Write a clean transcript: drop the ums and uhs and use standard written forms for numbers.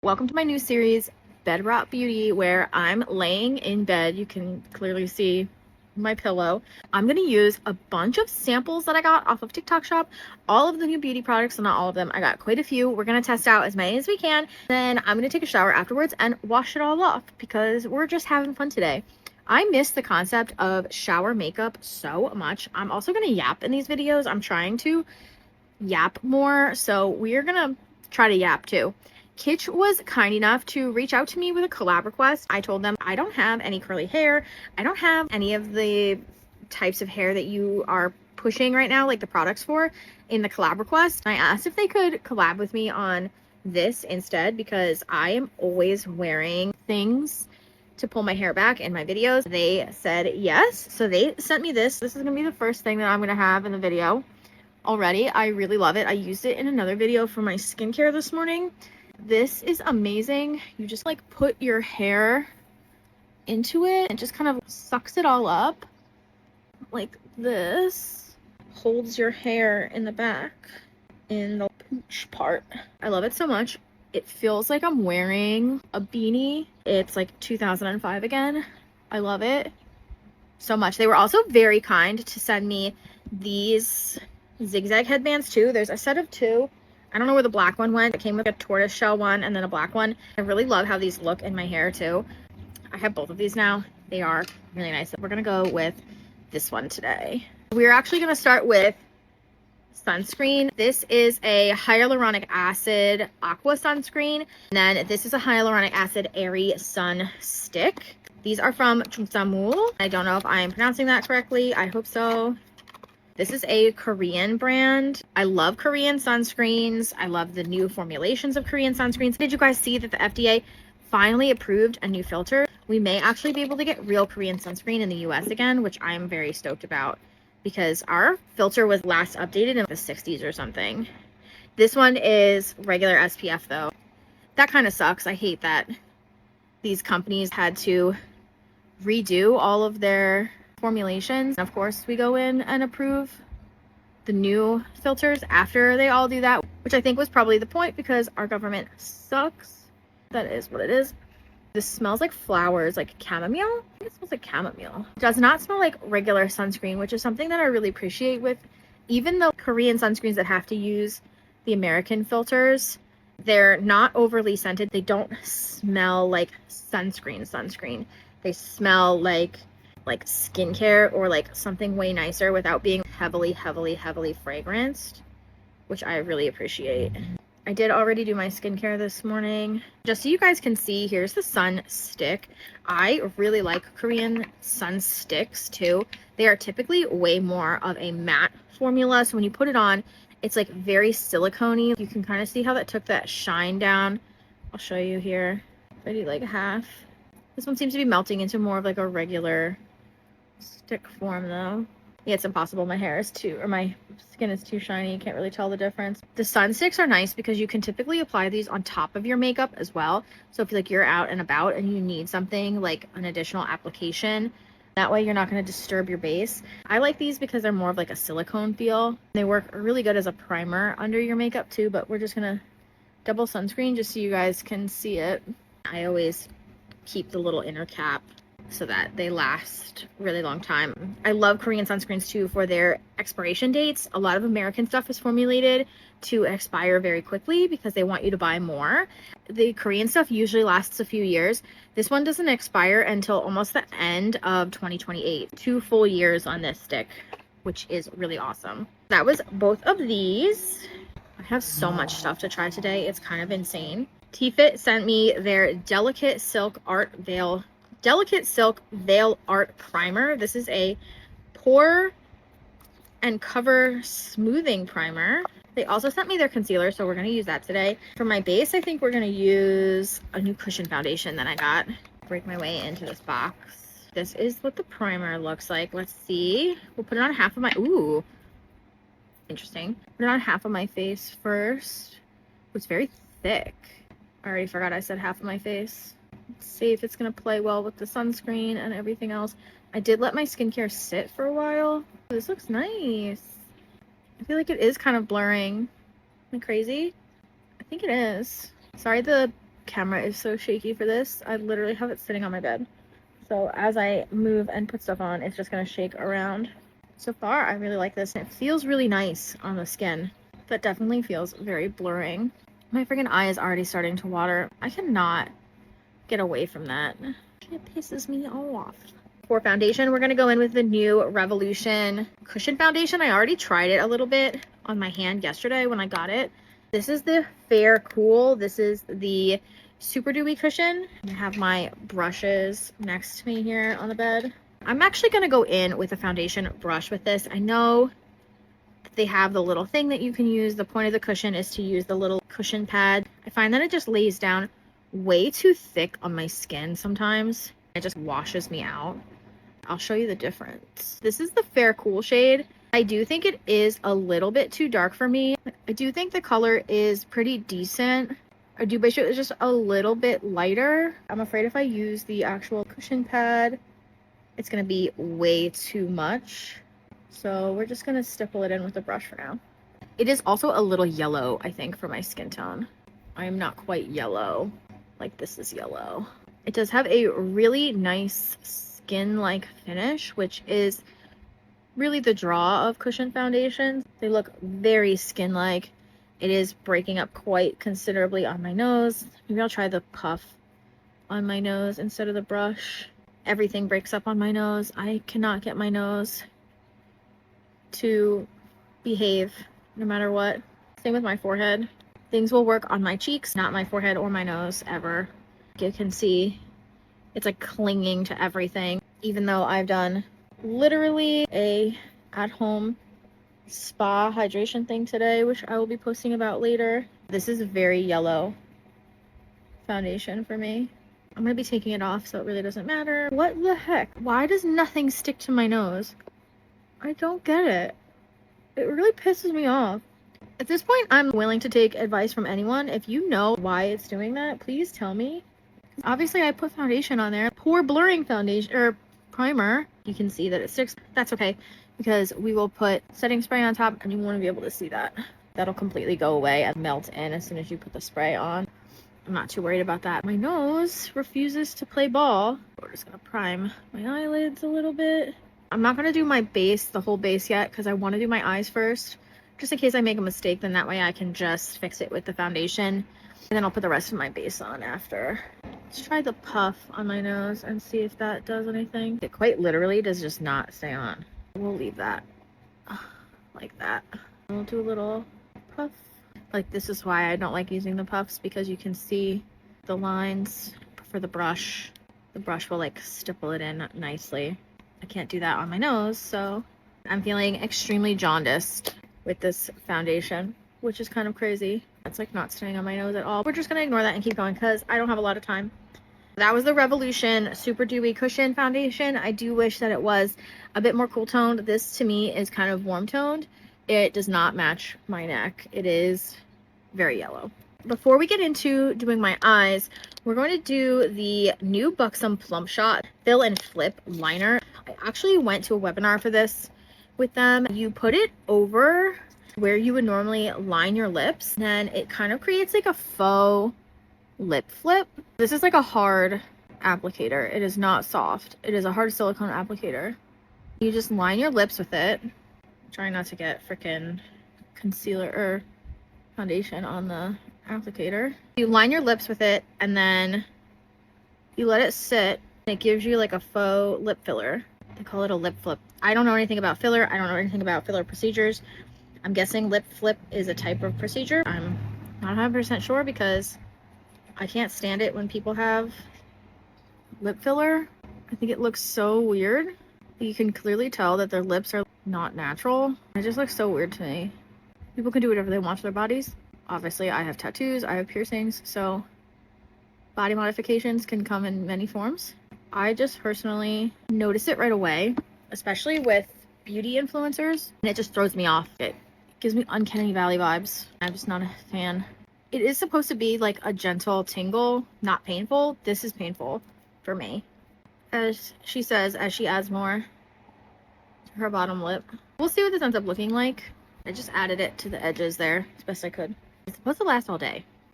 Welcome to my new series, Bedrock Beauty, where I'm laying in bed. You can clearly see my pillow. I'm going to use a bunch of samples that I got off of TikTok Shop, all of the new beauty products, so not all of them. I got quite a few. We're going to test out as many as we can. Then I'm going to take a shower afterwards and wash it all off because we're just having fun today. I miss the concept of shower makeup so much. I'm also going to yap in these videos. I'm trying to yap more, so we're going to try to yap too. Kitsch was kind enough to reach out to me with a collab request. I told them I don't have any curly hair. I don't have any of the types of hair that you are pushing right now, like the products for in the collab request. I asked if they could collab with me on this instead because I am always wearing things to pull my hair back in my videos. They said yes. So they sent me this. This is going to be the first thing that I'm going to have in the video already. I really love it. I used it in another video for my skincare this morning. This is amazing. You just like put your hair into it and just kind of sucks it all up like this. Holds your hair in the back in the pooch part. I love it so much. It feels like I'm wearing a beanie. It's like 2005 again. I love it so much. They were also very kind to send me these zigzag headbands too. There's a set of two. I don't know where the black one went. It came with a tortoise shell one and then a black one. I really love how these look in my hair too. I have both of these now. They are really nice. We're gonna go with this one today. We're actually gonna start with sunscreen. This is a hyaluronic acid aqua sunscreen. And then this is a hyaluronic acid airy sun stick. These are from Chungsamul. I don't know if I'm pronouncing that correctly. I hope so. This is a Korean brand. I love Korean sunscreens. I love the new formulations of Korean sunscreens. Did you guys see that the FDA finally approved a new filter? We may actually be able to get real Korean sunscreen in the US again, which I'm very stoked about because our filter was last updated in the 60s or something. This one is regular SPF though. That kind of sucks. I hate that these companies had to redo all of their formulations. Of course, we go in and approve the new filters after they all do that, which I think was probably the point because our government sucks. That is what it is. This smells like flowers, like chamomile. I think it smells like chamomile. It does not smell like regular sunscreen, which is something that I really appreciate with even the Korean sunscreens that have to use the American filters. They're not overly scented. They don't smell like sunscreen. They smell like skincare or like something way nicer without being heavily fragranced, which I really appreciate. I did already do my skincare this morning. Just so you guys can see, here's the sun stick. I really like Korean sun sticks too. They are typically way more of a matte formula, so when you put it on, it's like very silicone-y. You can kind of see how that took that shine down. I'll show you here. I do like half. This one seems to be melting into more of like a regular stick form though. Yeah, it's impossible. My hair is too, or my skin is too shiny. You can't really tell the difference. The sun sticks are nice because you can typically apply these on top of your makeup as well. So if like you're out and about and you need something like an additional application, that way you're not going to disturb your base. I like these because they're more of like a silicone feel. They work really good as a primer under your makeup too, but we're just going to double sunscreen just so you guys can see it. I always keep the little inner cap so that they last really long time. I love Korean sunscreens too for their expiration dates. A lot of American stuff is formulated to expire very quickly because they want you to buy more. The Korean stuff usually lasts a few years. This one doesn't expire until almost the end of 2028. 2 full years on this stick, which is really awesome. That was both of these. I have so much stuff to try today. It's kind of insane. T-Fit sent me their Delicate Silk Veil Art Primer. This is a pore and cover smoothing primer. They also sent me their concealer, so we're going to use that today. For my base, I think we're going to use a new cushion foundation that I got. Break my way into this box. This is what the primer looks like. Let's see. We'll put it on half of my, ooh, interesting. Put it on half of my face first. It's very thick. I already forgot I said half of my face. Let's see if it's going to play well with the sunscreen and everything else. I did let my skincare sit for a while. This looks nice. I feel like it is kind of blurring. Am I crazy? I think it is. Sorry the camera is so shaky for this. I literally have it sitting on my bed. So as I move and put stuff on, it's just gonna shake around. So far, I really like this. And it feels really nice on the skin, but definitely feels very blurring. My freaking eye is already starting to water. I cannot get away from that. It pisses me off. For foundation, we're gonna go in with the new Revolution Cushion Foundation. I already tried it a little bit on my hand yesterday when I got it. This is the Fair Cool. This is the Super Dewy Cushion. I have my brushes next to me here on the bed. I'm actually gonna go in with a foundation brush with this. I know that they have the little thing that you can use. The point of the cushion is to use the little cushion pad. I find that it just lays down way too thick on my skin sometimes. It just washes me out. I'll show you the difference. This is the Fair Cool shade. I do think it is a little bit too dark for me. I do think the color is pretty decent. I do wish it was just a little bit lighter. I'm afraid if I use the actual cushion pad, it's gonna be way too much. So we're just gonna stipple it in with a brush for now. It is also a little yellow, I think, for my skin tone. I am not quite yellow like this is yellow. It does have a really nice skin-like finish, which is really the draw of cushion foundations. They look very skin-like. It is breaking up quite considerably on my nose. Maybe I'll try the puff on my nose instead of the brush. Everything breaks up on my nose. I cannot get my nose to behave no matter what. Same with my forehead. Things will work on my cheeks, not my forehead or my nose ever. You can see it's like clinging to everything, even though I've done literally a at-home spa hydration thing today, which I will be posting about later. This is a very yellow foundation for me. I'm gonna be taking it off, so it really doesn't matter. What the heck? Why does nothing stick to my nose? I don't get it. It really pisses me off. At this point, I'm willing to take advice from anyone. If you know why it's doing that, please tell me. Obviously, I put foundation on there. Poor blurring foundation or primer. You can see that it sticks. That's okay, because we will put setting spray on top and you won't be able to see that. That'll completely go away and melt in as soon as you put the spray on. I'm not too worried about that. My nose refuses to play ball. We're just gonna prime my eyelids a little bit. I'm not gonna do my base, the whole base yet, because I want to do my eyes first. Just in case I make a mistake, then that way I can just fix it with the foundation. And then I'll put the rest of my base on after. Let's try the puff on my nose and see if that does anything. It quite literally does just not stay on. We'll leave that like that. We'll do a little puff. Like, this is why I don't like using the puffs, because you can see the lines for the brush. The brush will like stipple it in nicely. I can't do that on my nose, so I'm feeling extremely jaundiced with this foundation, which is kind of crazy. It's like not staying on my nose at all. We're just gonna ignore that and keep going because I don't have a lot of time. That was the Revolution Super Dewy Cushion Foundation. I do wish that it was a bit more cool toned. This to me is kind of warm toned. It does not match my neck. It is very yellow. Before we get into doing my eyes, we're going to do the new Buxom Plump Shot Fill and Flip Liner. I actually went to a webinar for this with them. You put it over where you would normally line your lips, and then it kind of creates like a faux lip flip. This is like a hard applicator. It is not soft. It is a hard silicone applicator. You just line your lips with it. Try not to get freaking concealer or foundation on the applicator. You line your lips with it and then you let it sit. It gives you like a faux lip filler. They call it a lip flip. I don't know anything about filler. I don't know anything about filler procedures. I'm guessing lip flip is a type of procedure. I'm not 100% sure because I can't stand it when people have lip filler. I think it looks so weird. You can clearly tell that their lips are not natural. It just looks so weird to me. People can do whatever they want to their bodies. Obviously, I have tattoos, I have piercings, so body modifications can come in many forms. I just personally notice it right away, especially with beauty influencers, and it just throws me off. It gives me uncanny valley vibes. I'm just not a fan. It is supposed to be like a gentle tingle, not painful. This is painful for me. As she says, as she adds more to her bottom lip. We'll see what this ends up looking like. I just added it to the edges there as best I could. It's supposed to last all day.